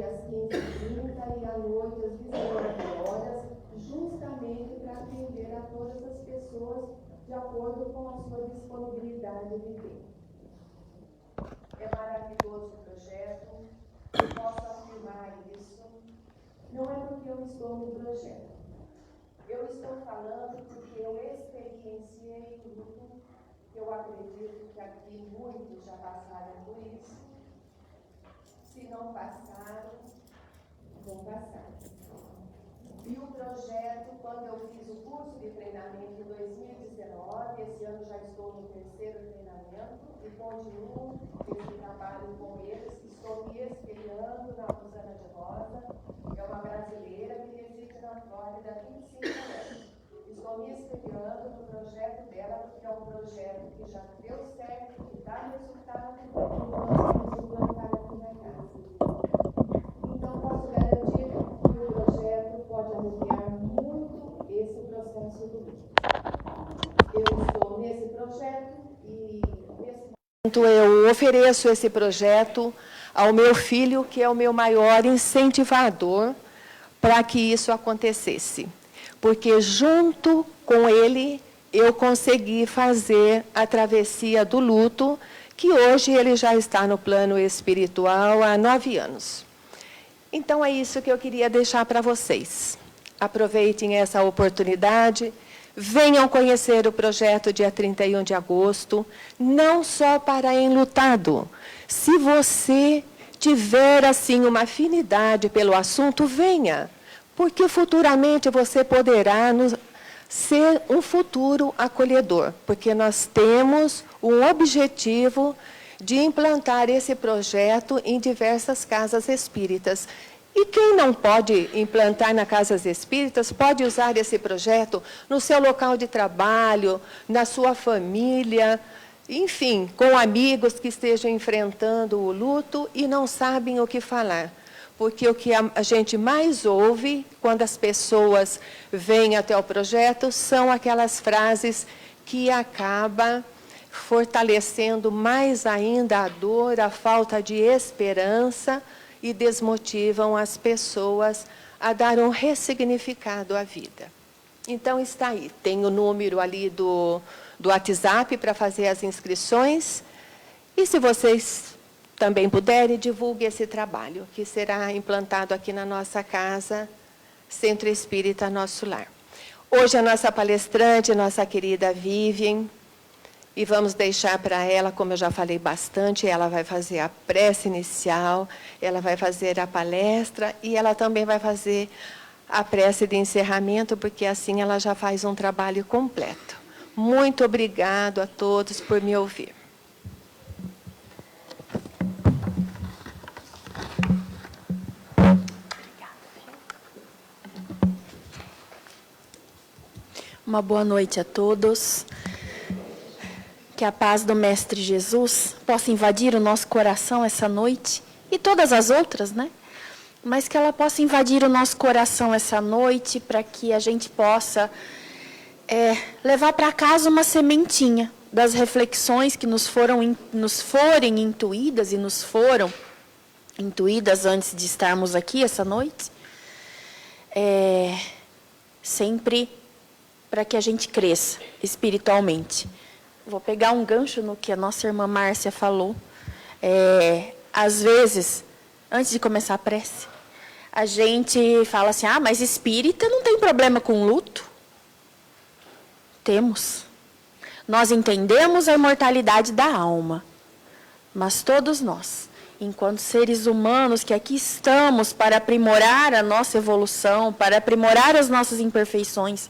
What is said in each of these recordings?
às 15h30 e à noite às 19 horas, justamente para atender a todas as pessoas de acordo com a sua disponibilidade de tempo. É maravilhoso o projeto, eu posso afirmar isso. Não é porque eu estou no projeto. Eu estou falando porque eu experienciei tudo. Eu acredito que aqui muitos já passaram por isso. Se não passaram, vão passar. E o projeto, quando eu fiz o curso de treinamento em 2019, esse ano já estou no 3º treinamento e continuo esse trabalho com eles. Estou me espelhando na Rosana de Rosa, é uma brasileira que reside na Flórida há 25 anos. Estou me espelhando no projeto dela, porque é um projeto que já deu certo, que dá resultado, e nós vamos implantar aqui na casa. Então, posso garantir que o projeto pode aliviar muito esse processo do luto. Eu estou nesse projeto e nesse momento eu ofereço esse projeto ao meu filho, que é o meu maior incentivador para que isso acontecesse. Porque junto com ele eu consegui fazer a travessia do luto, que hoje ele já está no plano espiritual há 9 anos. Então, é isso que eu queria deixar para vocês. Aproveitem essa oportunidade, venham conhecer o projeto dia 31 de agosto, não só para enlutado. Se você tiver, assim, uma afinidade pelo assunto, venha, porque futuramente você poderá ser um futuro acolhedor, porque nós temos um objetivo de implantar esse projeto em diversas casas espíritas. E quem não pode implantar nas casas espíritas, pode usar esse projeto no seu local de trabalho, na sua família, enfim, com amigos que estejam enfrentando o luto e não sabem o que falar. Porque o que a gente mais ouve quando as pessoas vêm até o projeto são aquelas frases que acabam fortalecendo mais ainda a dor, a falta de esperança e desmotivam as pessoas a dar um ressignificado à vida. Então, está aí. Tem o número ali do WhatsApp para fazer as inscrições. E, se vocês também puderem, divulgue esse trabalho, que será implantado aqui na nossa casa, Centro Espírita Nosso Lar. Hoje, a nossa palestrante, nossa querida Vivian, e vamos deixar para ela, como eu já falei bastante, ela vai fazer a prece inicial, ela vai fazer a palestra e ela também vai fazer a prece de encerramento, porque assim ela já faz um trabalho completo. Muito obrigado a todos por me ouvir. Uma boa noite a todos. Que a paz do Mestre Jesus possa invadir o nosso coração essa noite, e todas as outras, né? Mas que ela possa invadir o nosso coração essa noite, para que a gente possa levar para casa uma sementinha das reflexões que nos forem intuídas, e nos foram intuídas antes de estarmos aqui essa noite. Sempre para que a gente cresça espiritualmente. Vou pegar um gancho no que a nossa irmã Márcia falou. Às vezes, antes de começar a prece, a gente fala assim, mas espírita não tem problema com luto. Temos. Nós entendemos a imortalidade da alma, mas todos nós, enquanto seres humanos que aqui estamos para aprimorar a nossa evolução, para aprimorar as nossas imperfeições,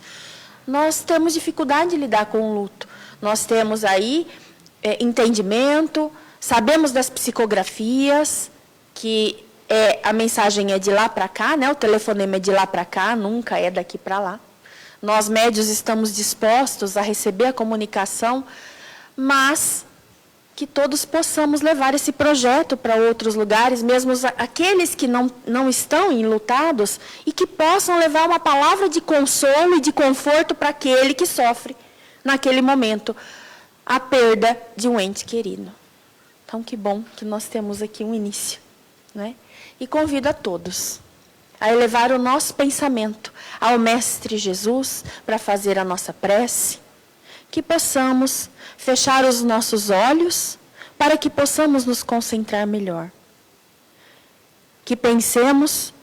nós temos dificuldade de lidar com o luto. Nós temos aí entendimento, sabemos das psicografias, que a mensagem é de lá para cá, né? O telefonema é de lá para cá, nunca é daqui para lá. Nós, médios, estamos dispostos a receber a comunicação, mas que todos possamos levar esse projeto para outros lugares, mesmo aqueles que não estão enlutados, e que possam levar uma palavra de consolo e de conforto para aquele que sofre, naquele momento, a perda de um ente querido. Então, que bom que nós temos aqui um início, né? E convido a todos a elevar o nosso pensamento ao Mestre Jesus para fazer a nossa prece, que possamos fechar os nossos olhos para que possamos nos concentrar melhor. Que pensemos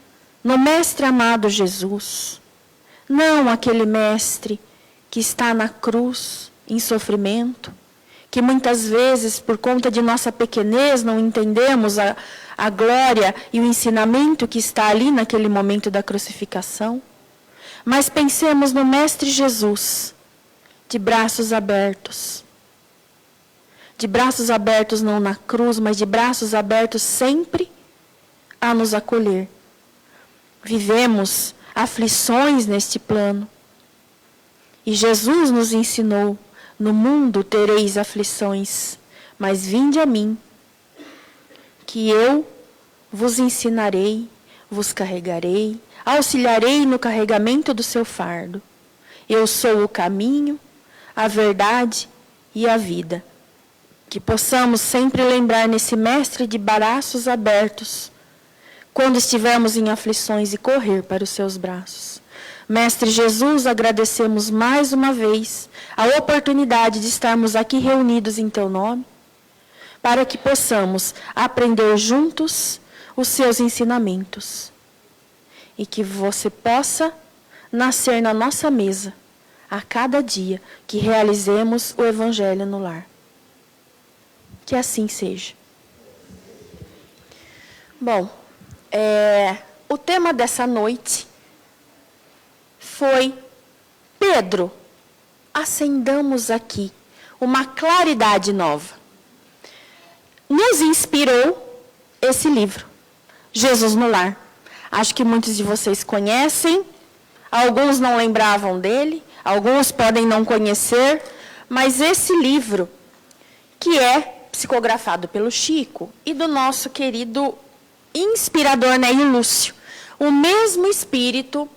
no Mestre amado Jesus, não aquele Mestre que está na cruz, em sofrimento, que muitas vezes, por conta de nossa pequenez, não entendemos a glória e o ensinamento que está ali naquele momento da crucificação. Mas pensemos no Mestre Jesus, de braços abertos. De braços abertos não na cruz, mas de braços abertos sempre a nos acolher. Vivemos aflições neste plano. E Jesus nos ensinou: no mundo tereis aflições, mas vinde a mim, que eu vos ensinarei, vos carregarei, auxiliarei no carregamento do seu fardo. Eu sou o caminho, a verdade e a vida. Que possamos sempre lembrar nesse Mestre de braços abertos, quando estivermos em aflições, e correr para os seus braços. Mestre Jesus, agradecemos mais uma vez a oportunidade de estarmos aqui reunidos em teu nome, para que possamos aprender juntos os seus ensinamentos. E que você possa nascer na nossa mesa a cada dia que realizemos o Evangelho no lar. Que assim seja. Bom, o tema dessa noite foi: Pedro, acendamos aqui uma claridade nova. Nos inspirou esse livro, Jesus no Lar. Acho que muitos de vocês conhecem, alguns não lembravam dele, alguns podem não conhecer, mas esse livro, que é psicografado pelo Chico e do nosso querido inspirador Neio Lúcio, o mesmo espírito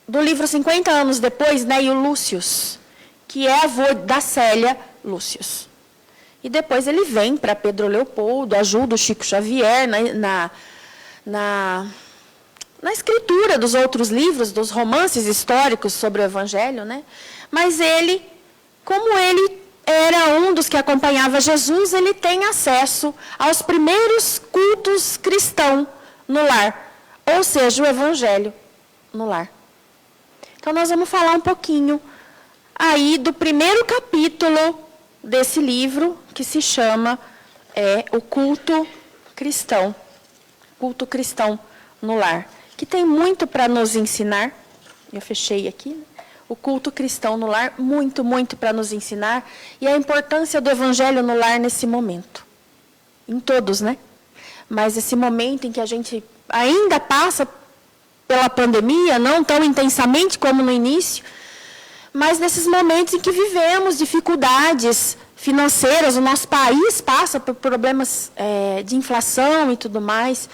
do livro 50 anos depois, Neio Lúcius, que é avô da Célia Lúcius. E depois ele vem para Pedro Leopoldo, ajuda o Chico Xavier na escritura dos outros livros, dos romances históricos sobre o Evangelho, né? Mas ele, como ele era um dos que acompanhava Jesus, ele tem acesso aos primeiros cultos cristãos no lar, ou seja, o Evangelho no lar. Então, nós vamos falar um pouquinho aí do primeiro capítulo desse livro, que se chama o culto cristão no lar, que tem muito para nos ensinar. Eu fechei aqui, né? O culto cristão no lar, muito, muito para nos ensinar, e a importância do Evangelho no lar nesse momento. Em todos, né? Mas esse momento em que a gente ainda passa pela pandemia, não tão intensamente como no início, mas nesses momentos em que vivemos dificuldades financeiras, o nosso país passa por problemas de inflação e tudo mais.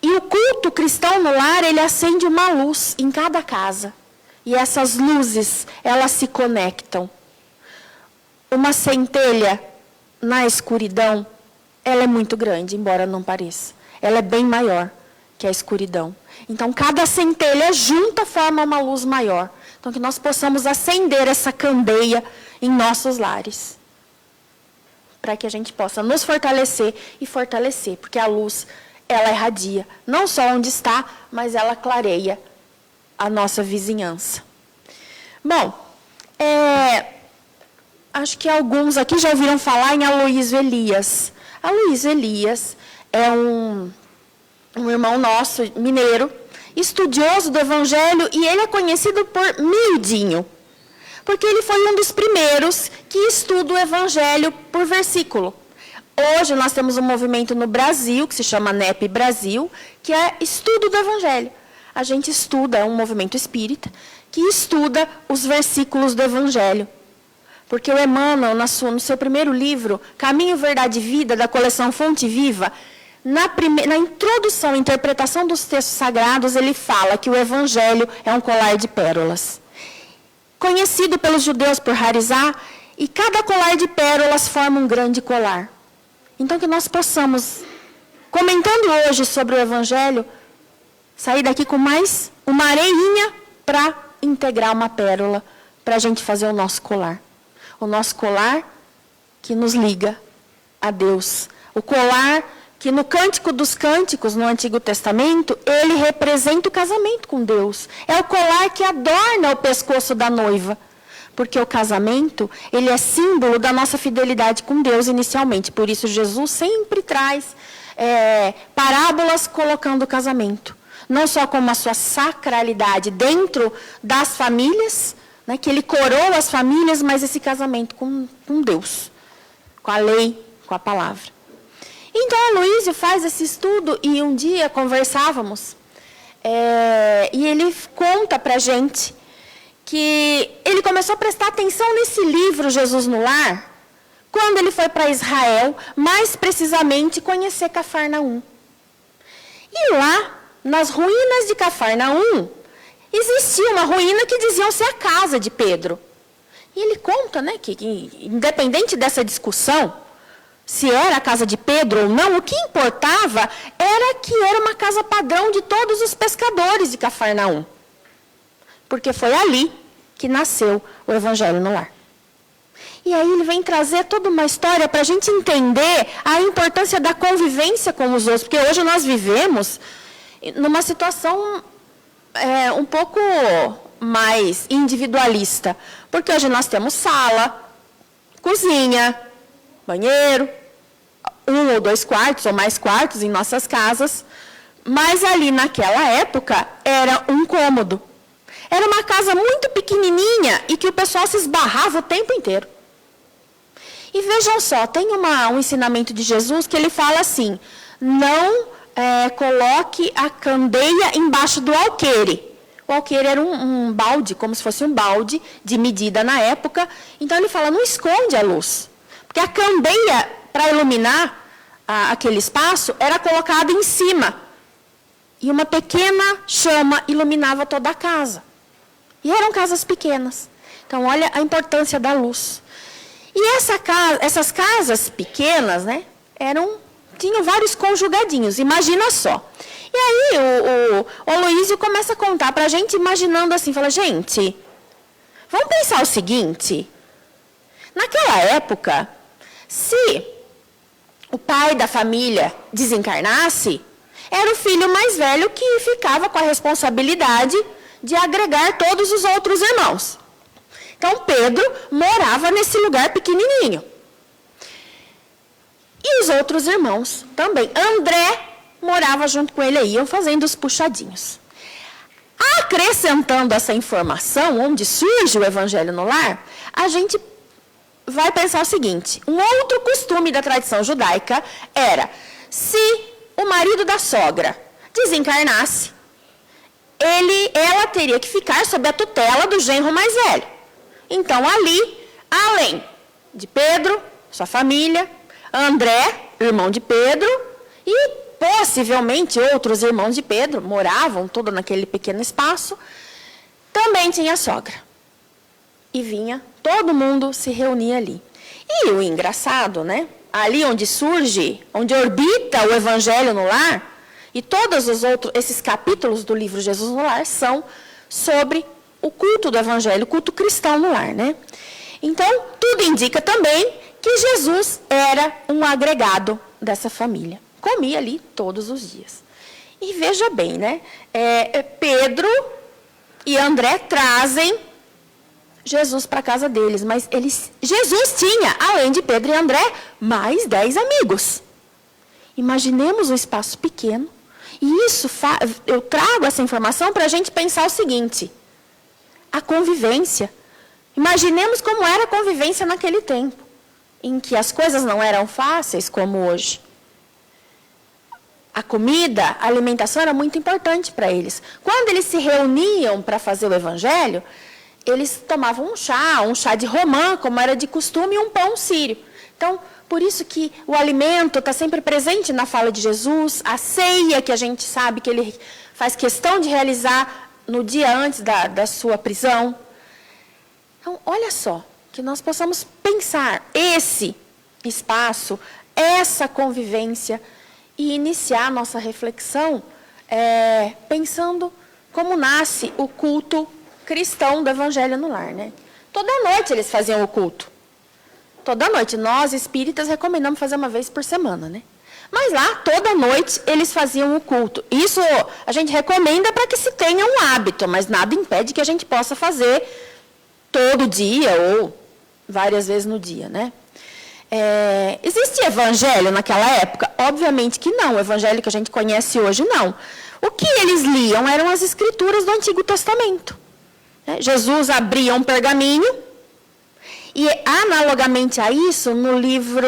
E o culto cristão no lar, ele acende uma luz em cada casa. E essas luzes, elas se conectam. Uma centelha na escuridão, ela é muito grande, embora não pareça. Ela é bem maior que a escuridão. Então, cada centelha junta forma uma luz maior. Então, que nós possamos acender essa candeia em nossos lares. Para que a gente possa nos fortalecer e fortalecer. Porque a luz, ela irradia. Não só onde está, mas ela clareia a nossa vizinhança. Bom, acho que alguns aqui já ouviram falar em Aloísio Elias. Aloísio Elias é um irmão nosso, mineiro, estudioso do Evangelho, e ele é conhecido por Miudinho, porque ele foi um dos primeiros que estuda o Evangelho por versículo. Hoje nós temos um movimento no Brasil, que se chama NEP Brasil, que é estudo do Evangelho. A gente estuda, é um movimento espírita, que estuda os versículos do Evangelho. Porque o Emmanuel, no seu primeiro livro, Caminho, Verdade e Vida, da coleção Fonte Viva, na introdução, interpretação dos textos sagrados, ele fala que o Evangelho é um colar de pérolas. Conhecido pelos judeus por rarizar, e cada colar de pérolas forma um grande colar. Então, que nós possamos comentando hoje sobre o Evangelho, sair daqui com mais uma areinha para integrar uma pérola, para a gente fazer o nosso colar. O nosso colar que nos liga a Deus. O colar que no Cântico dos Cânticos, no Antigo Testamento, ele representa o casamento com Deus. É o colar que adorna o pescoço da noiva. Porque o casamento, ele é símbolo da nossa fidelidade com Deus inicialmente. Por isso, Jesus sempre traz parábolas colocando o casamento. Não só como a sua sacralidade dentro das famílias, né, que ele coroa as famílias, mas esse casamento com Deus, com a lei, com a palavra. Então, a Aloísio faz esse estudo e um dia conversávamos e ele conta para a gente que ele começou a prestar atenção nesse livro, Jesus no Lar, quando ele foi para Israel, mais precisamente conhecer Cafarnaum. E lá, nas ruínas de Cafarnaum, existia uma ruína que diziam ser a casa de Pedro. E ele conta, né, que independente dessa discussão, se era a casa de Pedro ou não, o que importava era que era uma casa padrão de todos os pescadores de Cafarnaum. Porque foi ali que nasceu o Evangelho no Lar. E aí ele vem trazer toda uma história para a gente entender a importância da convivência com os outros. Porque hoje nós vivemos numa situação um pouco mais individualista. Porque hoje nós temos sala, cozinha, banheiro, 1 ou 2 quartos ou mais quartos em nossas casas. Mas ali naquela época era um cômodo. Era uma casa muito pequenininha e que o pessoal se esbarrava o tempo inteiro. E vejam só, tem um ensinamento de Jesus que ele fala assim, não coloque a candeia embaixo do alqueire. O alqueire era um balde, como se fosse um balde de medida na época. Então ele fala, não esconde a luz. Porque a candeia, para iluminar aquele espaço, era colocada em cima. E uma pequena chama iluminava toda a casa. E eram casas pequenas. Então, olha a importância da luz. E essas casas pequenas, né, tinham vários conjugadinhos, imagina só. E aí o Aloísio começa a contar para a gente, imaginando assim, fala, gente, vamos pensar o seguinte, naquela época, se o pai da família desencarnasse, era o filho mais velho que ficava com a responsabilidade de agregar todos os outros irmãos. Então, Pedro morava nesse lugar pequenininho. E os outros irmãos também. André morava junto com ele aí, iam fazendo os puxadinhos. Acrescentando essa informação, onde surge o Evangelho no Lar, a gente vai pensar o seguinte, um outro costume da tradição judaica era, se o marido da sogra desencarnasse, ela teria que ficar sob a tutela do genro mais velho. Então, ali, além de Pedro, sua família, André, irmão de Pedro, e possivelmente outros irmãos de Pedro, moravam todos naquele pequeno espaço, também tinha a sogra. E vinha, todo mundo se reunia ali. E o engraçado, né? Ali onde surge, onde orbita o Evangelho no Lar, e todos esses capítulos do livro Jesus no Lar são sobre o culto do Evangelho, o culto cristão no lar, né? Então, tudo indica também que Jesus era um agregado dessa família. Comia ali todos os dias. E veja bem, né? Pedro e André trazem Jesus para a casa deles, mas Jesus tinha, além de Pedro e André, mais 10 amigos. Imaginemos um espaço pequeno. E eu trago essa informação para a gente pensar o seguinte, a convivência. Imaginemos como era a convivência naquele tempo, em que as coisas não eram fáceis como hoje. A comida, a alimentação era muito importante para eles. Quando eles se reuniam para fazer o Evangelho, eles tomavam um chá de romã, como era de costume, e um pão sírio. Então, por isso que o alimento está sempre presente na fala de Jesus, a ceia que a gente sabe que ele faz questão de realizar no dia antes da sua prisão. Então, olha só, que nós possamos pensar esse espaço, essa convivência e iniciar a nossa reflexão pensando como nasce o culto cristão do Evangelho no Lar, né? Toda noite eles faziam o culto. Toda noite. Nós, espíritas, recomendamos fazer uma vez por semana, né? Mas lá, toda noite, eles faziam o culto. Isso a gente recomenda para que se tenha um hábito, mas nada impede que a gente possa fazer todo dia ou várias vezes no dia, né? Existia evangelho naquela época? Obviamente que não. O evangelho que a gente conhece hoje, não. O que eles liam eram as escrituras do Antigo Testamento. Jesus abria um pergaminho e, analogamente a isso, no livro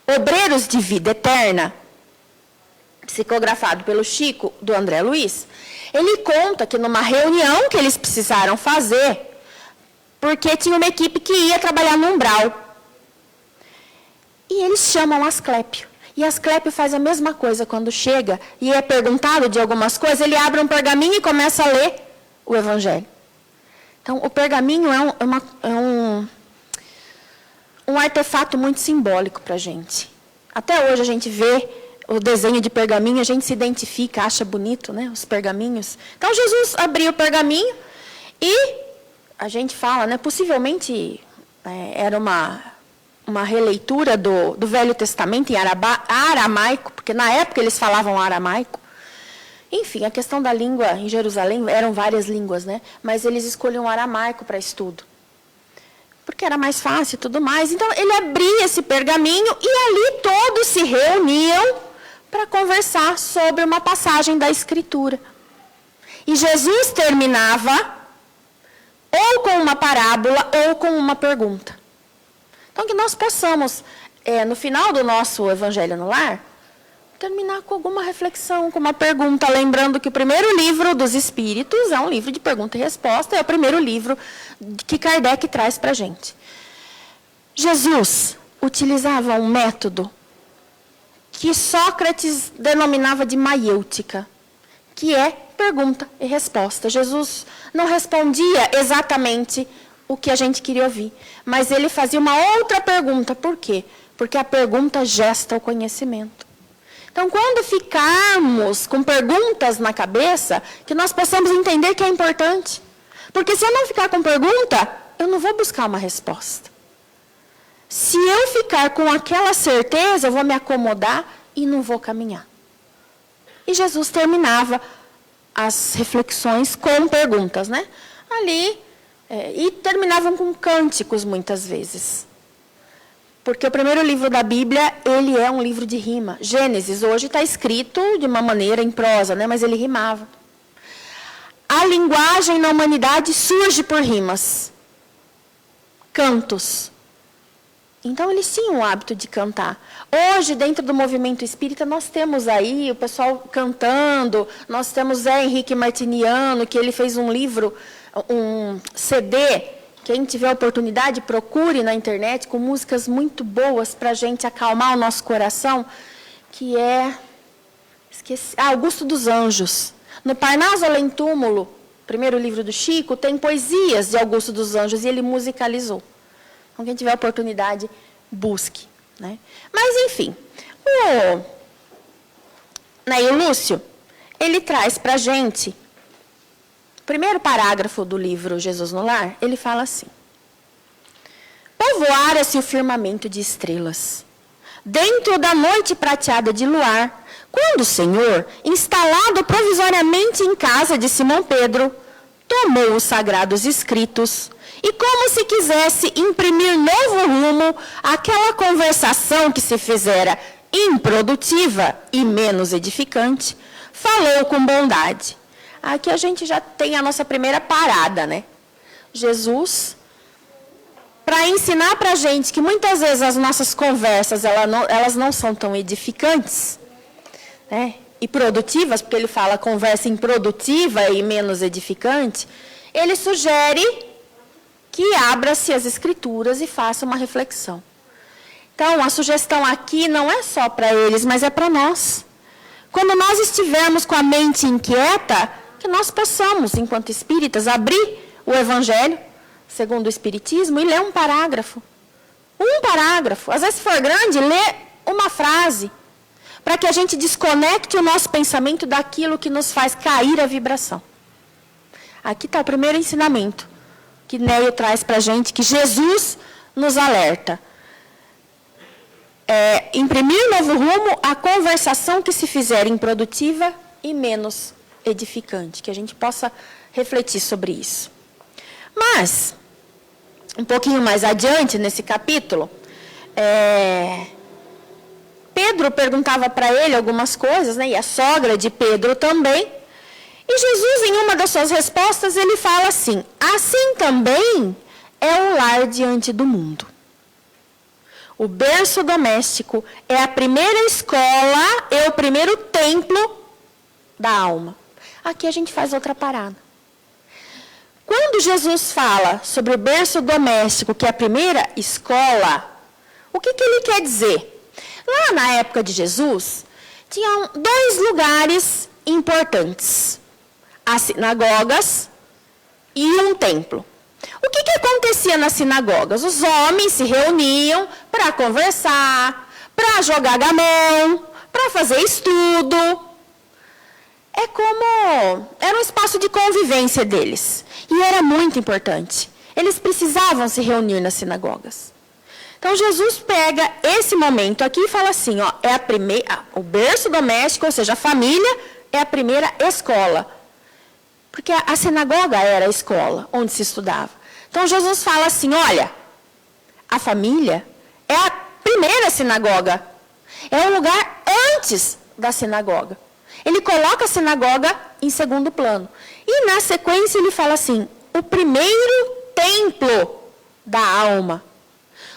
Obreiros de Vida Eterna, psicografado pelo Chico, do André Luiz, ele conta que numa reunião que eles precisaram fazer, porque tinha uma equipe que ia trabalhar no umbral, e eles chamam Asclépio. E Asclépio faz a mesma coisa quando chega e é perguntado de algumas coisas, ele abre um pergaminho e começa a ler o Evangelho. Então, o pergaminho é um artefato muito simbólico para a gente. Até hoje a gente vê o desenho de pergaminho, a gente se identifica, acha bonito, né, os pergaminhos. Então, Jesus abriu o pergaminho e a gente fala, né, possivelmente era uma releitura do Velho Testamento em aramaico, porque na época eles falavam aramaico. Enfim, a questão da língua em Jerusalém, eram várias línguas, né? Mas eles escolhiam aramaico para estudo, porque era mais fácil e tudo mais. Então, ele abria esse pergaminho e ali todos se reuniam para conversar sobre uma passagem da Escritura. E Jesus terminava ou com uma parábola ou com uma pergunta. Então, que nós possamos, no final do nosso Evangelho no Lar, terminar com alguma reflexão, com uma pergunta, lembrando que o primeiro livro dos Espíritos é um livro de pergunta e resposta, é o primeiro livro que Kardec traz para a gente. Jesus utilizava um método que Sócrates denominava de maiêutica, que é pergunta e resposta. Jesus não respondia exatamente o que a gente queria ouvir, mas ele fazia uma outra pergunta. Por quê? Porque a pergunta gesta o conhecimento. Então, quando ficarmos com perguntas na cabeça, que nós possamos entender que é importante. Porque se eu não ficar com pergunta, eu não vou buscar uma resposta. Se eu ficar com aquela certeza, eu vou me acomodar e não vou caminhar. E Jesus terminava as reflexões com perguntas, né? Ali, e terminavam com cânticos muitas vezes. Porque o primeiro livro da Bíblia, ele é um livro de rima. Gênesis, hoje está escrito de uma maneira em prosa, né? Mas ele rimava. A linguagem na humanidade surge por rimas. Cantos. Então, eles tinham o hábito de cantar. Hoje, dentro do movimento espírita, nós temos aí o pessoal cantando, nós temos Zé Henrique Martiniano, que ele fez um livro, um CD. Quem tiver a oportunidade, procure na internet, com músicas muito boas para a gente acalmar o nosso coração, que é Augusto dos Anjos. No Parnaso Além Túmulo, primeiro livro do Chico, tem poesias de Augusto dos Anjos, e ele musicalizou. Então, quem tiver a oportunidade, busque. Né? Mas, enfim, o Neil Lúcio, ele traz para a gente... Primeiro parágrafo do livro Jesus no Lar, ele fala assim: povoara-se o firmamento de estrelas, dentro da noite prateada de luar, quando o Senhor, instalado provisoriamente em casa de Simão Pedro, tomou os sagrados escritos e, como se quisesse imprimir novo rumo àquela conversação que se fizera improdutiva e menos edificante, falou com bondade. Aqui a gente já tem a nossa primeira parada, né? Jesus, para ensinar para a gente que muitas vezes as nossas conversas elas não são tão edificantes, né? E produtivas, porque ele fala conversa improdutiva e menos edificante, ele sugere que abra-se as escrituras e faça uma reflexão. Então, a sugestão aqui não é só para eles, mas é para nós. Quando nós estivermos com a mente inquieta, que nós possamos, enquanto espíritas, abrir o Evangelho, segundo o Espiritismo, e ler um parágrafo. Um parágrafo. Às vezes, se for grande, lê uma frase. Para que a gente desconecte o nosso pensamento daquilo que nos faz cair a vibração. Aqui está o primeiro ensinamento que Neio traz para a gente, que Jesus nos alerta. Imprimir novo rumo à conversação que se fizer improdutiva e menos edificante. Que a gente possa refletir sobre isso. Mas, um pouquinho mais adiante nesse capítulo, Pedro perguntava para ele algumas coisas, né, e a sogra de Pedro também. E Jesus, em uma das suas respostas, ele fala assim: assim também é o lar diante do mundo. O berço doméstico é a primeira escola, é o primeiro templo da alma. Aqui a gente faz outra parada. Quando Jesus fala sobre o berço doméstico, que é a primeira escola, o que ele quer dizer? Lá na época de Jesus, tinham 2 lugares importantes: as sinagogas e um templo. O que acontecia nas sinagogas? Os homens se reuniam para conversar, para jogar gamão, para fazer estudo. Era um espaço de convivência deles. E era muito importante. Eles precisavam se reunir nas sinagogas. Então, Jesus pega esse momento aqui e fala assim, o berço doméstico, ou seja, a família, é a primeira escola. Porque a sinagoga era a escola onde se estudava. Então, Jesus fala assim, olha, a família é a primeira sinagoga. É o lugar antes da sinagoga. Ele coloca a sinagoga em segundo plano. E, na sequência, ele fala assim, o primeiro templo da alma.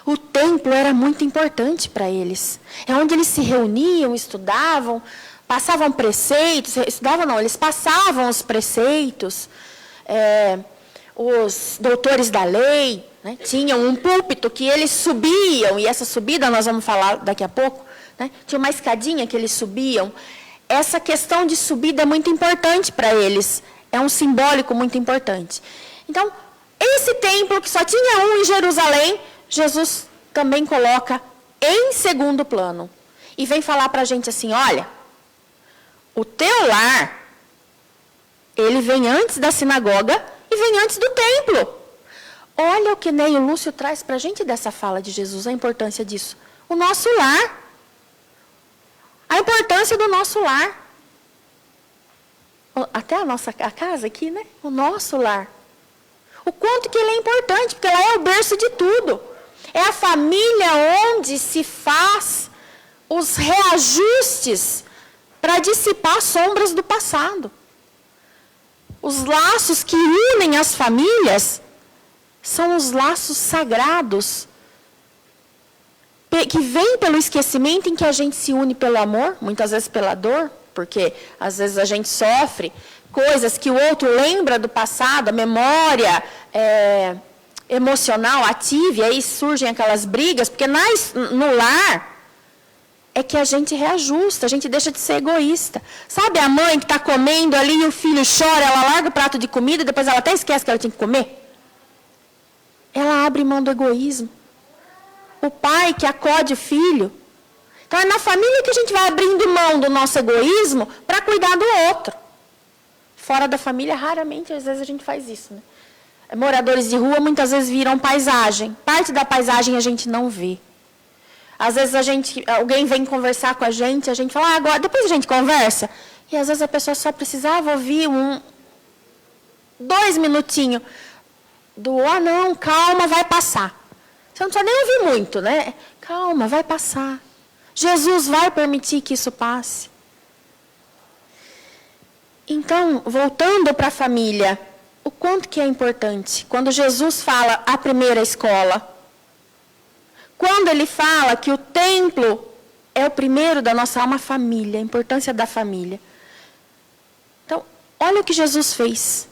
O templo era muito importante para eles. É onde eles se reuniam, estudavam, passavam preceitos. Estudavam não, eles passavam os preceitos. Os doutores da lei, né, tinham um púlpito que eles subiam. E essa subida nós vamos falar daqui a pouco. Né, tinha uma escadinha que eles subiam. Essa questão de subida é muito importante para eles. É um simbólico muito importante. Então, esse templo que só tinha um em Jerusalém, Jesus também coloca em segundo plano. E vem falar para a gente assim, olha, o teu lar, ele vem antes da sinagoga e vem antes do templo. Olha o que Neio Lúcio traz para a gente dessa fala de Jesus, a importância disso. O nosso lar. A importância do nosso lar. Até a casa aqui, né? O nosso lar. O quanto que ele é importante, porque ela é o berço de tudo. É a família onde se faz os reajustes para dissipar as sombras do passado. Os laços que unem as famílias são os laços sagrados, que vêm pelo esquecimento, em que a gente se une pelo amor, muitas vezes pela dor, porque às vezes a gente sofre coisas que o outro lembra do passado, a memória emocional ativa, e aí surgem aquelas brigas, porque no lar é que a gente reajusta, a gente deixa de ser egoísta. Sabe a mãe que está comendo ali e o filho chora, ela larga o prato de comida e depois ela até esquece que ela tinha que comer? Ela abre mão do egoísmo. O pai que acode o filho. Então é na família que a gente vai abrindo mão do nosso egoísmo para cuidar do outro. Fora da família, raramente, às vezes a gente faz isso, né? Moradores de rua muitas vezes viram paisagem. Parte da paisagem a gente não vê. Às vezes alguém vem conversar com a gente fala, agora, depois a gente conversa. E às vezes a pessoa só precisava ouvir 2 minutinhos não, calma, vai passar. Você não precisa nem ouvir muito, né? Calma, vai passar. Jesus vai permitir que isso passe. Então, voltando para a família, o quanto que é importante quando Jesus fala a primeira escola. Quando ele fala que o templo é o primeiro da nossa alma, família, a importância da família. Então, olha o que Jesus fez.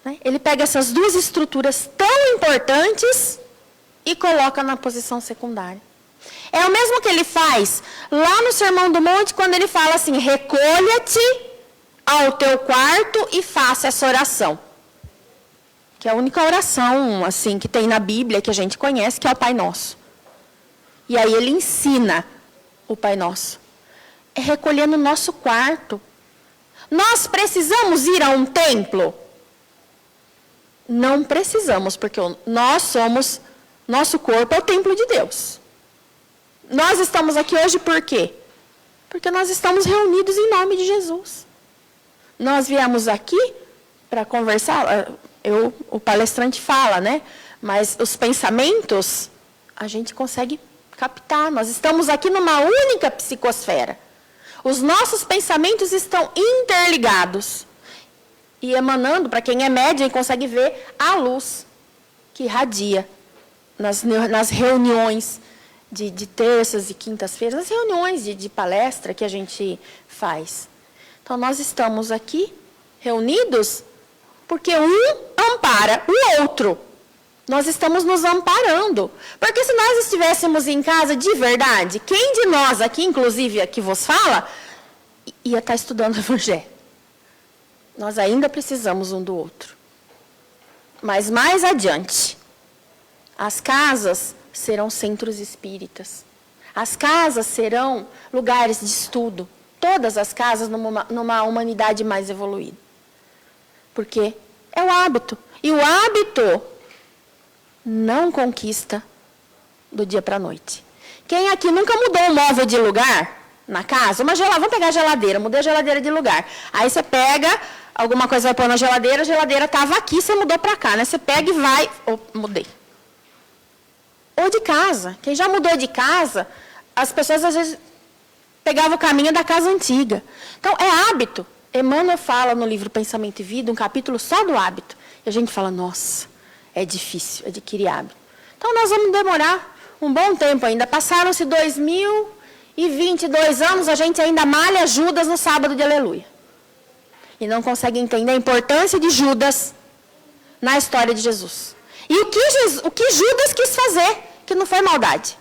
Né? Ele pega essas 2 estruturas tão importantes e coloca na posição secundária. É o mesmo que ele faz lá no Sermão do Monte, quando ele fala assim, recolha-te ao teu quarto e faça essa oração. Que é a única oração assim que tem na Bíblia, que a gente conhece, que é o Pai Nosso. E aí ele ensina o Pai Nosso. É recolher no nosso quarto. Nós precisamos ir a um templo? Não precisamos, porque nosso corpo é o templo de Deus. Nós estamos aqui hoje por quê? Porque nós estamos reunidos em nome de Jesus. Nós viemos aqui para conversar, o palestrante fala, né? Mas os pensamentos, a gente consegue captar. Nós estamos aqui numa única psicosfera. Os nossos pensamentos estão interligados. E emanando, para quem é médium, consegue ver a luz que irradia nas reuniões de terças e quintas-feiras, as reuniões de palestra que a gente faz. Então, nós estamos aqui reunidos porque um ampara o outro. Nós estamos nos amparando. Porque se nós estivéssemos em casa de verdade, quem de nós aqui, inclusive aqui vos fala, ia estar estudando o Evangelho. Nós ainda precisamos um do outro. Mas mais adiante, as casas serão centros espíritas. As casas serão lugares de estudo. Todas as casas numa humanidade mais evoluída. Porque é o hábito. E o hábito não conquista do dia para a noite. Quem aqui nunca mudou um móvel de lugar na casa? Vamos pegar a geladeira, mudei a geladeira de lugar. Aí você pega, alguma coisa vai pôr na geladeira, a geladeira estava aqui, você mudou para cá, né? Você pega e vai, mudei. Ou de casa. Quem já mudou de casa, as pessoas às vezes pegavam o caminho da casa antiga. Então, é hábito. Emmanuel fala no livro Pensamento e Vida, um capítulo só do hábito. E a gente fala, nossa, é difícil adquirir hábito. Então, nós vamos demorar um bom tempo ainda. Passaram-se 2022 anos, a gente ainda malha Judas no sábado de Aleluia. E não consegue entender a importância de Judas na história de Jesus. E o que Judas quis fazer, que não foi maldade.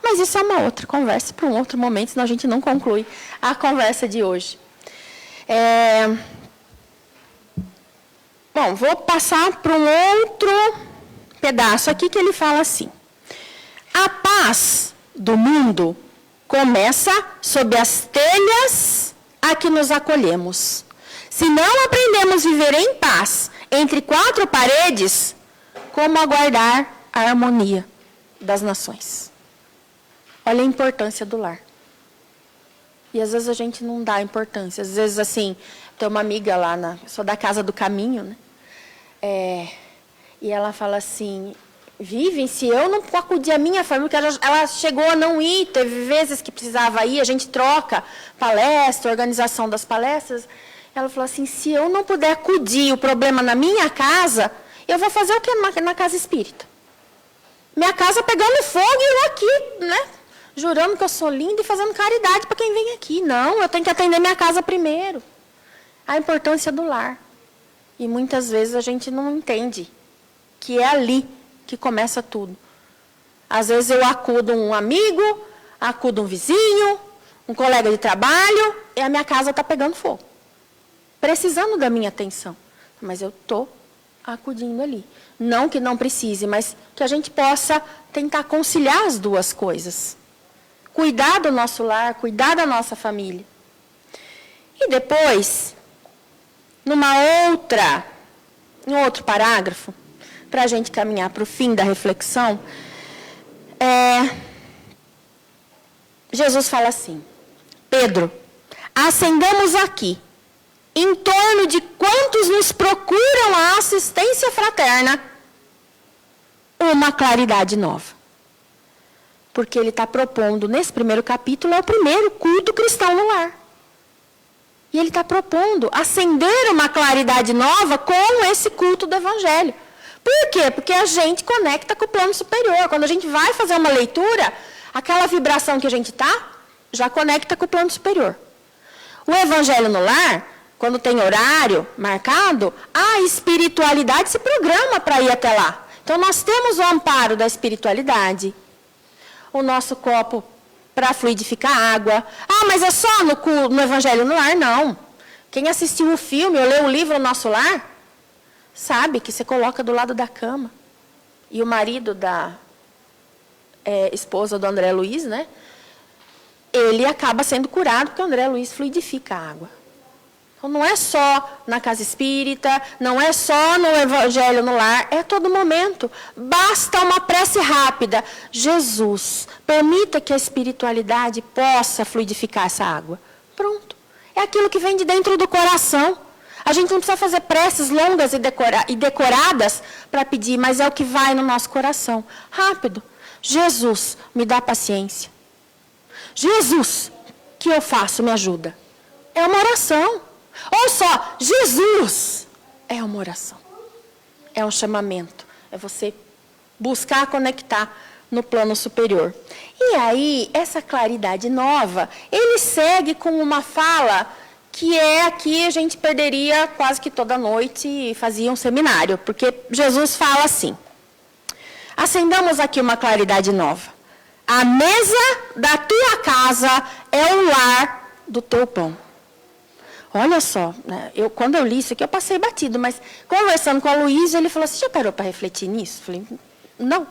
Mas isso é uma outra conversa para um outro momento, senão a gente não conclui a conversa de hoje. Bom, vou passar para um outro pedaço aqui que ele fala assim. A paz do mundo começa sob as telhas a que nos acolhemos. Se não aprendemos a viver em paz entre quatro paredes, como aguardar a harmonia das nações? Olha a importância do lar. E às vezes a gente não dá importância. Às vezes, assim, tem uma amiga lá, sou da Casa do Caminho, né? E ela fala assim, Vivian, se eu não acudir a minha família, porque ela chegou a não ir, teve vezes que precisava ir, a gente troca palestra, organização das palestras. Ela falou assim, se eu não puder acudir o problema na minha casa, eu vou fazer o que na casa espírita? Minha casa pegando fogo e eu aqui, né? Jurando que eu sou linda e fazendo caridade para quem vem aqui. Não, eu tenho que atender minha casa primeiro. A importância do lar. E muitas vezes a gente não entende que é ali que começa tudo. Às vezes eu acudo um amigo, acudo um vizinho, um colega de trabalho, e a minha casa está pegando fogo. Precisando da minha atenção. Mas eu estou acudindo ali. Não que não precise, mas que a gente possa tentar conciliar as duas coisas. Cuidar do nosso lar, cuidar da nossa família. E depois, em outro parágrafo, para a gente caminhar para o fim da reflexão, Jesus fala assim, Pedro, acendamos aqui, em torno de quantos nos procuram a assistência fraterna, uma claridade nova. Porque ele está propondo, nesse primeiro capítulo, é o primeiro culto cristão no lar. E ele está propondo acender uma claridade nova com esse culto do Evangelho. Por quê? Porque a gente conecta com o plano superior. Quando a gente vai fazer uma leitura, aquela vibração que a gente está, já conecta com o plano superior. O Evangelho no lar, quando tem horário marcado, a espiritualidade se programa para ir até lá. Então, nós temos o amparo da espiritualidade. O nosso copo para fluidificar água. Ah, mas é só no Evangelho no Lar? Não. Quem assistiu o filme ou leu o livro O Nosso Lar, sabe que você coloca do lado da cama. E o marido esposa do André Luiz, né? Ele acaba sendo curado porque o André Luiz fluidifica a água. Então, não é só na casa espírita, não é só no evangelho no lar, é a todo momento. Basta uma prece rápida. Jesus, permita que a espiritualidade possa fluidificar essa água. Pronto. É aquilo que vem de dentro do coração. A gente não precisa fazer preces longas e decoradas para pedir, mas é o que vai no nosso coração. Rápido. Jesus, me dá paciência. Jesus, o que eu faço? Me ajuda. É uma oração. Ou só, Jesus, é uma oração. É um chamamento. É você buscar conectar no plano superior. E aí, essa claridade nova, ele segue com uma fala que é aqui a gente perderia quase que toda noite e fazia um seminário. Porque Jesus fala assim, acendamos aqui uma claridade nova. A mesa da tua casa é o lar do teu pão. Olha só, né? Quando eu li isso aqui, eu passei batido, mas conversando com a Luísa, ele falou, você já parou para refletir nisso? Eu falei, não.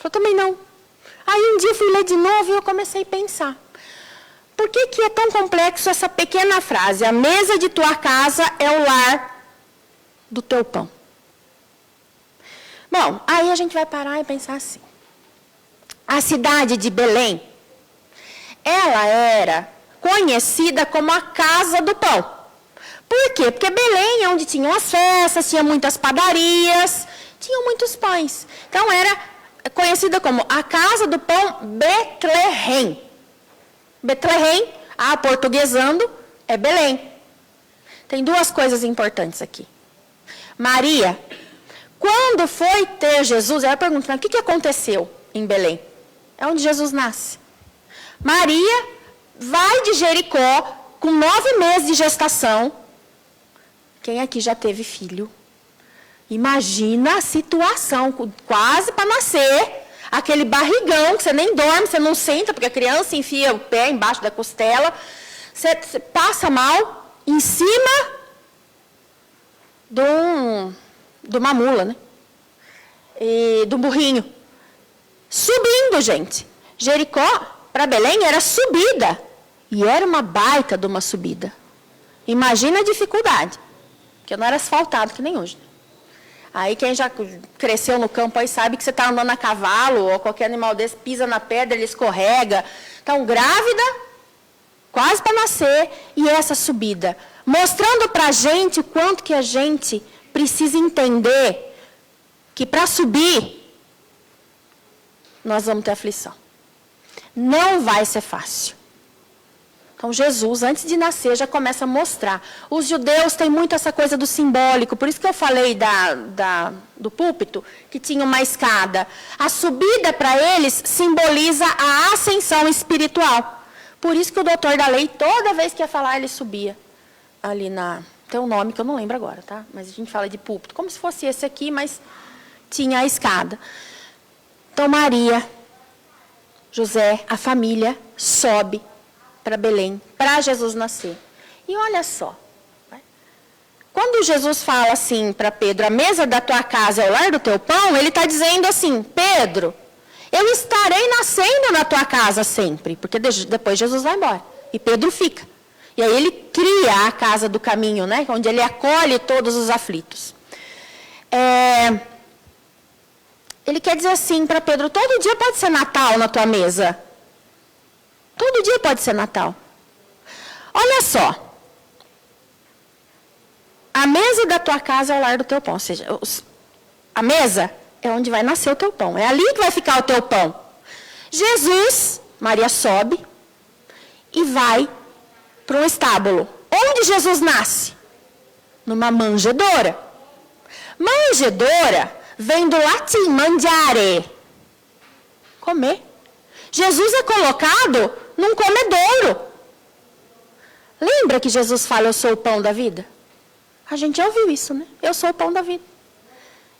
Eu também não. Aí um dia eu fui ler de novo e eu comecei a pensar. Por que é tão complexo essa pequena frase? A mesa de tua casa é o lar do teu pão. Bom, aí a gente vai parar e pensar assim. A cidade de Belém, ela era conhecida como a casa do pão. Por quê? Porque Belém é onde tinham as festas, tinha muitas padarias, tinham muitos pães. Então, era conhecida como a casa do pão Betlehem. Betlehem, portuguesando, é Belém. Tem duas coisas importantes aqui. Maria, quando foi ter Jesus, ela pergunta, o que aconteceu em Belém? É onde Jesus nasce. Maria vai de Jericó com 9 meses de gestação. Quem aqui já teve filho? Imagina a situação, quase para nascer, aquele barrigão que você nem dorme, você não senta, porque a criança enfia o pé embaixo da costela, você passa mal em cima de uma mula, né? E do burrinho. Subindo, gente. Jericó, para Belém, era subida. E era uma baita de uma subida. Imagina a dificuldade. Porque não era asfaltado, que nem hoje. Aí quem já cresceu no campo aí sabe que você está andando a cavalo, ou qualquer animal desse, pisa na pedra, ele escorrega. Então, grávida, quase para nascer, e essa subida. Mostrando para a gente o quanto que a gente precisa entender que para subir, nós vamos ter aflição. Não vai ser fácil. Então, Jesus, antes de nascer, já começa a mostrar. Os judeus têm muito essa coisa do simbólico. Por isso que eu falei do púlpito, que tinha uma escada. A subida, para eles, simboliza a ascensão espiritual. Por isso que o doutor da lei, toda vez que ia falar, ele subia. Ali tem um nome que eu não lembro agora, tá? Mas a gente fala de púlpito. Como se fosse esse aqui, mas tinha a escada. Então, Maria, José, a família, sobe para Belém, para Jesus nascer. E olha só, quando Jesus fala assim para Pedro, a mesa da tua casa é o lar do teu pão, ele está dizendo assim, Pedro, eu estarei nascendo na tua casa sempre, porque depois Jesus vai embora, e Pedro fica. E aí ele cria a casa do caminho, né, onde ele acolhe todos os aflitos. Ele quer dizer assim para Pedro, todo dia pode ser Natal na tua mesa. Todo dia pode ser Natal. Olha só. A mesa da tua casa é o lar do teu pão. Ou seja, a mesa é onde vai nascer o teu pão. É ali que vai ficar o teu pão. Jesus, Maria sobe e vai para um estábulo. Onde Jesus nasce? Numa manjedoura. Manjedoura vem do latim mangiare. Comer. Jesus é colocado num comedouro. Lembra que Jesus fala, eu sou o pão da vida? A gente já ouviu isso, né? Eu sou o pão da vida.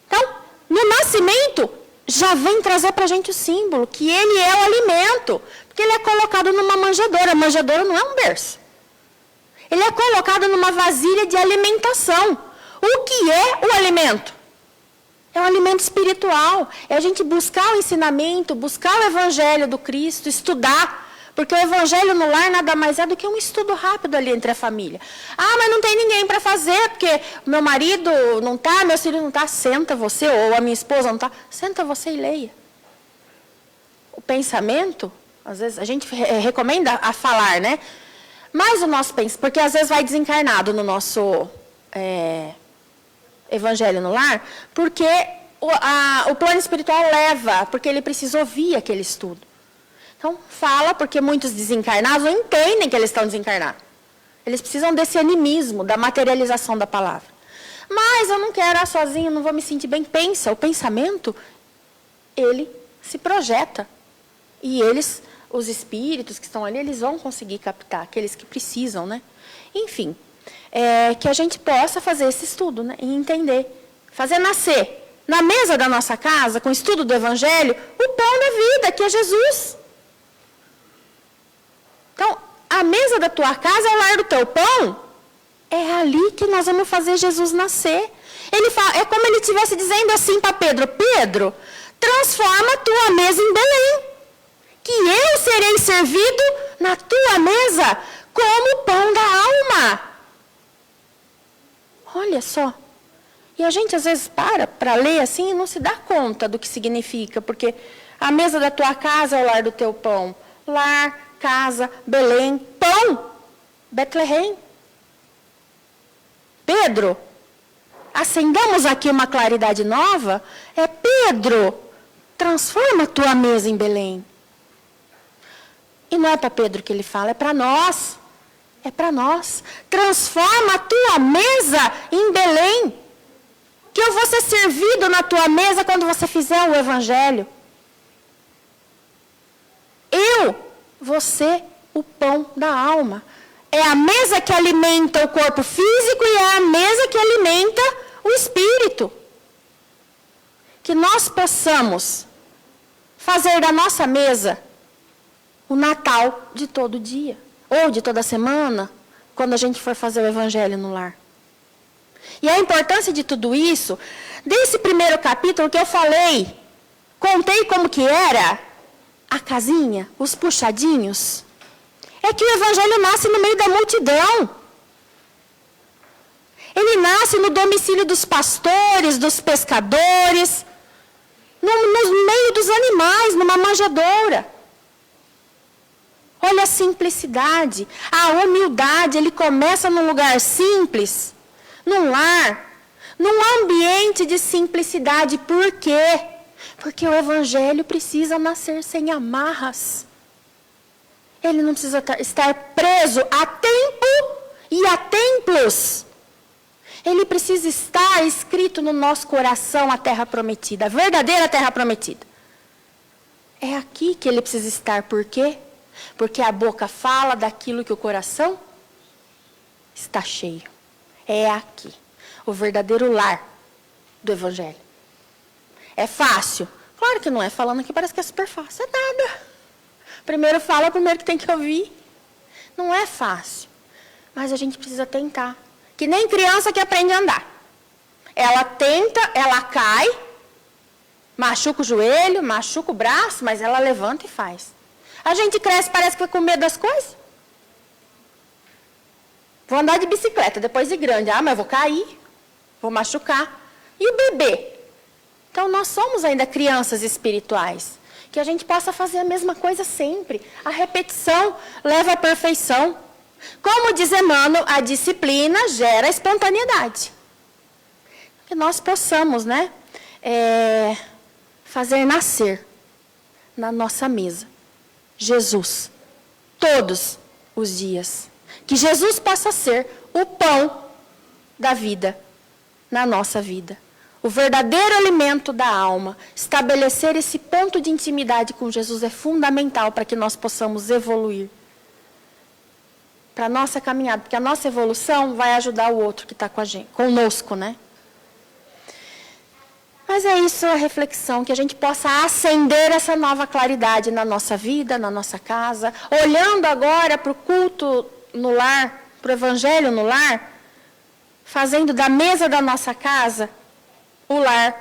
Então, no nascimento, já vem trazer para a gente o símbolo, que ele é o alimento. Porque ele é colocado numa manjedoura. A manjedoura não é um berço. Ele é colocado numa vasilha de alimentação. O que é o alimento? É um alimento espiritual. É a gente buscar o ensinamento, buscar o evangelho do Cristo, estudar. Porque o evangelho no lar nada mais é do que um estudo rápido ali entre a família. Ah, mas não tem ninguém para fazer, porque meu marido não está, meu filho não está. Senta você, ou a minha esposa não está. Senta você e leia. O pensamento, às vezes, a gente recomenda a falar, né? Mas o nosso pensamento, porque às vezes vai desencarnado no nosso evangelho no lar, porque o plano espiritual leva, porque ele precisa ouvir aquele estudo. Então, fala, porque muitos desencarnados não entendem que eles estão desencarnados. Eles precisam desse animismo, da materialização da palavra. Mas eu não quero sozinho, não vou me sentir bem. Pensa, o pensamento, ele se projeta. E eles, os espíritos que estão ali, eles vão conseguir captar, aqueles que precisam, né? Enfim, que a gente possa fazer esse estudo, né? E entender. Fazer nascer, na mesa da nossa casa, com o estudo do Evangelho, o pão da vida, que é Jesus. Então, a mesa da tua casa é o lar do teu pão. É ali que nós vamos fazer Jesus nascer. Ele fala, é como ele estivesse dizendo assim para Pedro: Pedro, transforma a tua mesa em Belém, que eu serei servido na tua mesa como pão da alma. Olha só. E a gente às vezes para ler assim e não se dá conta do que significa, porque a mesa da tua casa é o lar do teu pão. Lar, casa, Belém, pão, Betlehem. Pedro, acendamos aqui uma claridade nova. Pedro, transforma a tua mesa em Belém. E não é para Pedro que ele fala, é para nós. É para nós. Transforma a tua mesa em Belém. Que eu vou ser servido na tua mesa quando você fizer o Evangelho. Eu vou ser o pão da alma. É a mesa que alimenta o corpo físico e é a mesa que alimenta o espírito. Que nós possamos fazer da nossa mesa o Natal de todo dia. Ou de toda semana, quando a gente for fazer o Evangelho no lar. E a importância de tudo isso, desse primeiro capítulo que eu falei, contei como que era a casinha, os puxadinhos, é que o Evangelho nasce no meio da multidão. Ele nasce no domicílio dos pastores, dos pescadores, no meio dos animais, numa manjedoura. Olha a simplicidade, a humildade, ele começa num lugar simples, num lar, num ambiente de simplicidade. Por quê? Porque o Evangelho precisa nascer sem amarras. Ele não precisa estar preso a tempo e a templos. Ele precisa estar escrito no nosso coração a terra prometida, a verdadeira terra prometida. É aqui que ele precisa estar. Por quê? Porque a boca fala daquilo que o coração está cheio. É aqui, o verdadeiro lar do Evangelho. É fácil? Claro que não é. Falando aqui parece que é super fácil. É nada. Primeiro fala, primeiro que tem que ouvir. Não é fácil. Mas a gente precisa tentar. Que nem criança que aprende a andar. Ela tenta, ela cai, machuca o joelho, machuca o braço, mas ela levanta e faz. A gente cresce, parece que vai com medo das coisas. Vou andar de bicicleta, depois de grande. Ah, mas eu vou cair, vou machucar. E o bebê? Então, nós somos ainda crianças espirituais. Que a gente possa fazer a mesma coisa sempre. A repetição leva à perfeição. Como diz Emmanuel, a disciplina gera espontaneidade. Que nós possamos, né, fazer nascer na nossa mesa Jesus, todos os dias. Que Jesus possa ser o pão da vida na nossa vida. O verdadeiro alimento da alma. Estabelecer esse ponto de intimidade com Jesus é fundamental para que nós possamos evoluir. Para a nossa caminhada, porque a nossa evolução vai ajudar o outro que está com a gente, conosco, né? Mas é isso a reflexão, que a gente possa acender essa nova claridade na nossa vida, na nossa casa, olhando agora para o culto no lar, para o Evangelho no lar, fazendo da mesa da nossa casa o lar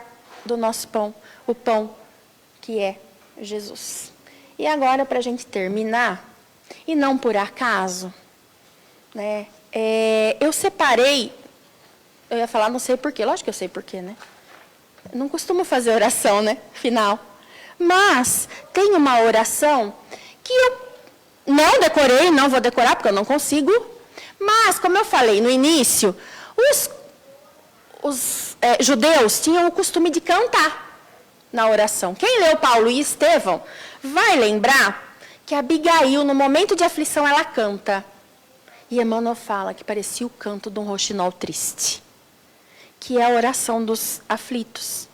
do nosso pão, o pão que é Jesus. E agora, para a gente terminar, e não por acaso, né, eu separei, eu ia falar não sei porquê, lógico que eu sei porquê, né? Eu não costumo fazer oração, né, final. Mas tem uma oração que eu não decorei, não vou decorar porque eu não consigo, mas, como eu falei no início, os judeus tinham o costume de cantar na oração. Quem leu Paulo e Estevão vai lembrar que Abigail, no momento de aflição, ela canta. E Emmanuel fala que parecia o canto de um roxinol triste, que é a oração dos aflitos,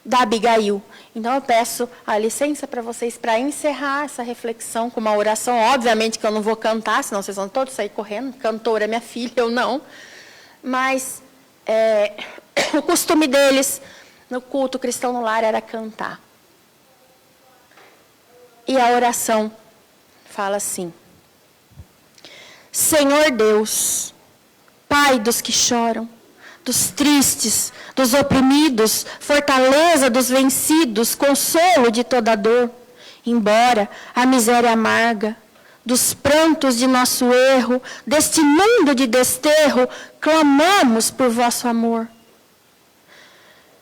da Abigail. Então, eu peço a licença para vocês para encerrar essa reflexão com uma oração. Obviamente que eu não vou cantar, senão vocês vão todos sair correndo. Cantora é minha filha, eu não. Mas o costume deles no culto cristão no lar era cantar. E a oração fala assim: Senhor Deus, Pai dos que choram, dos tristes, dos oprimidos, fortaleza dos vencidos, consolo de toda dor, embora a miséria amarga, dos prantos de nosso erro, deste mundo de desterro, clamamos por vosso amor.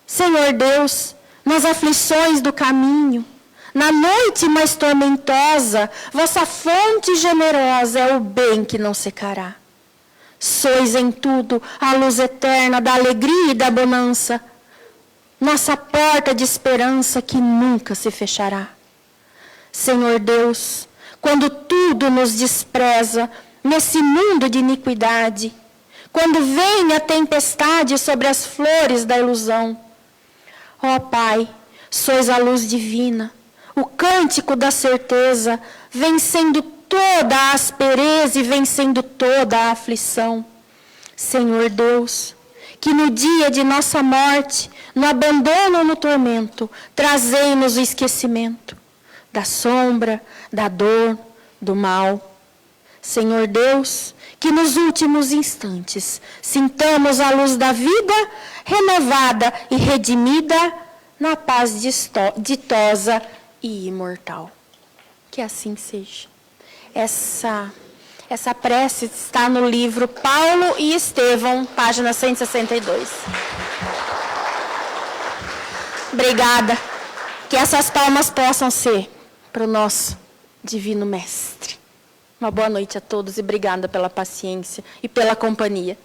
Senhor Deus, nas aflições do caminho, na noite mais tormentosa, vossa fonte generosa é o bem que não secará. Sois em tudo a luz eterna da alegria e da bonança, nossa porta de esperança que nunca se fechará. Senhor Deus, quando tudo nos despreza, nesse mundo de iniquidade, quando vem a tempestade sobre as flores da ilusão, ó Pai, sois a luz divina, o cântico da certeza, vencendo toda a aspereza e vencendo toda a aflição. Senhor Deus, que no dia de nossa morte, no abandono ou no tormento, trazei-nos o esquecimento da sombra, da dor, do mal. Senhor Deus, que nos últimos instantes sintamos a luz da vida renovada e redimida na paz ditosa e imortal. Que assim seja. Essa prece está no livro Paulo e Estevão, página 162. Obrigada. Que essas palmas possam ser para o nosso Divino Mestre. Uma boa noite a todos e obrigada pela paciência e pela companhia.